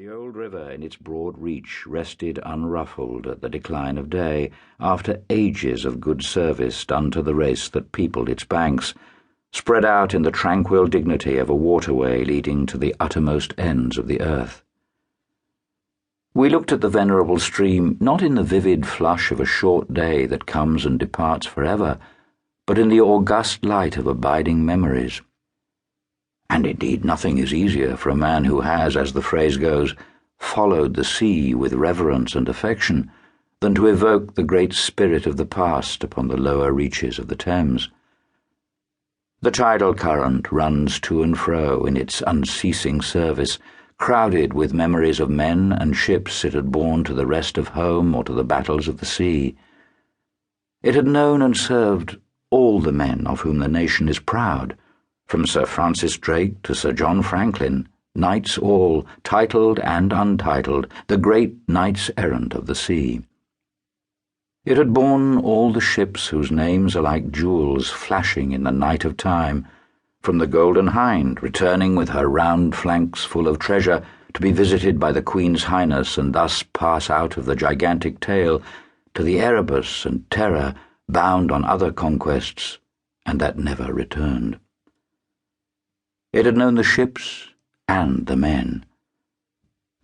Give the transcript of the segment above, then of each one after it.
The old river in its broad reach rested unruffled at the decline of day, after ages of good service done to the race that peopled its banks, spread out in the tranquil dignity of a waterway leading to the uttermost ends of the earth. We looked at the venerable stream not in the vivid flush of a short day that comes and departs forever, but in the august light of abiding memories. And indeed nothing is easier for a man who has, as the phrase goes, followed the sea with reverence and affection, than to evoke the great spirit of the past upon the lower reaches of the Thames. The tidal current runs to and fro in its unceasing service, crowded with memories of men and ships it had borne to the rest of home or to the battles of the sea. It had known and served all the men of whom the nation is proud, from Sir Francis Drake to Sir John Franklin, knights all, titled and untitled, the great knights-errant of the sea. It had borne all the ships whose names are like jewels flashing in the night of time, from the Golden Hind returning with her round flanks full of treasure to be visited by the Queen's Highness and thus pass out of the gigantic tale, to the Erebus and Terror bound on other conquests, and that never returned. It had known the ships and the men.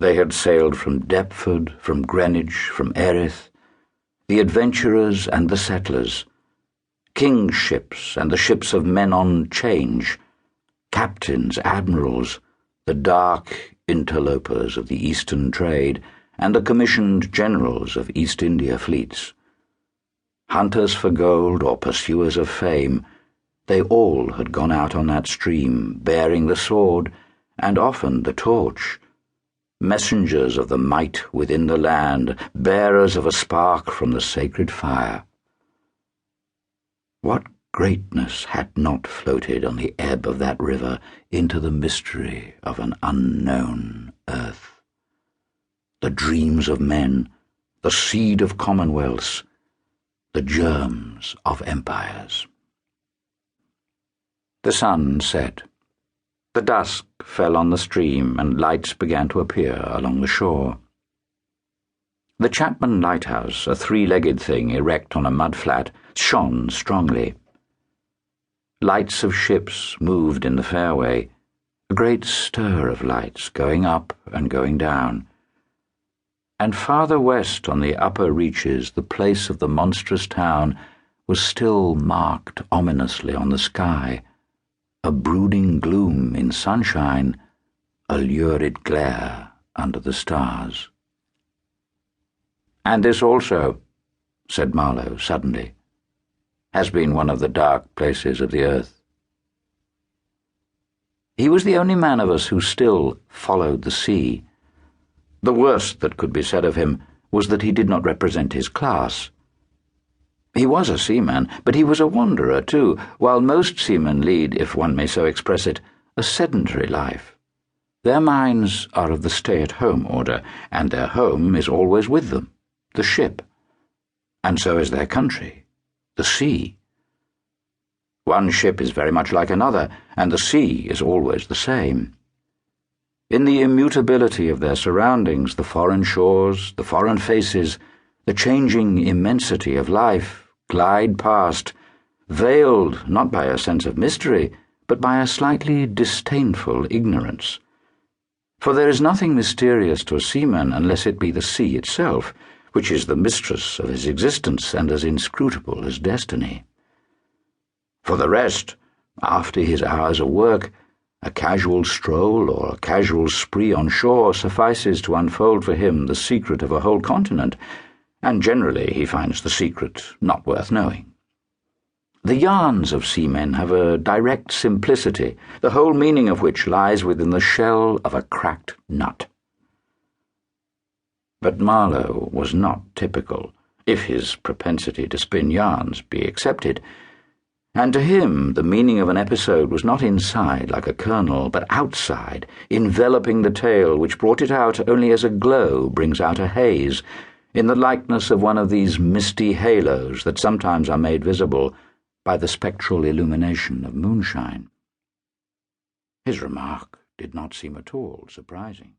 They had sailed from Deptford, from Greenwich, from Erith, the adventurers and the settlers, king's ships and the ships of men on change, captains, admirals, the dark interlopers of the Eastern trade, and the commissioned generals of East India fleets. Hunters for gold or pursuers of fame, they all had gone out on that stream, bearing the sword, and often the torch, messengers of the might within the land, bearers of a spark from the sacred fire. What greatness had not floated on the ebb of that river into the mystery of an unknown earth? The dreams of men, the seed of commonwealths, the germs of empires. The sun set. The dusk fell on the stream, and lights began to appear along the shore. The Chapman Lighthouse, a three-legged thing erect on a mudflat, shone strongly. Lights of ships moved in the fairway, a great stir of lights going up and going down. And farther west on the upper reaches the place of the monstrous town was still marked ominously on the sky, a brooding gloom in sunshine, a lurid glare under the stars. "And this also," said Marlowe suddenly, "has been one of the dark places of the earth." He was the only man of us who still followed the sea. The worst that could be said of him was that he did not represent his class. He was a seaman, but he was a wanderer too, while most seamen lead, if one may so express it, a sedentary life. Their minds are of the stay-at-home order, and their home is always with them, the ship. And so is their country, the sea. One ship is very much like another, and the sea is always the same. In the immutability of their surroundings, the foreign shores, the foreign faces, the changing immensity of life glide past, veiled not by a sense of mystery, but by a slightly disdainful ignorance. For there is nothing mysterious to a seaman unless it be the sea itself, which is the mistress of his existence and as inscrutable as destiny. For the rest, after his hours of work, a casual stroll or a casual spree on shore suffices to unfold for him the secret of a whole continent, and generally he finds the secret not worth knowing. The yarns of seamen have a direct simplicity, the whole meaning of which lies within the shell of a cracked nut. But Marlowe was not typical, if his propensity to spin yarns be accepted, and to him the meaning of an episode was not inside like a kernel, but outside, enveloping the tale which brought it out only as a glow brings out a haze, in the likeness of one of these misty halos that sometimes are made visible by the spectral illumination of moonshine. His remark did not seem at all surprising.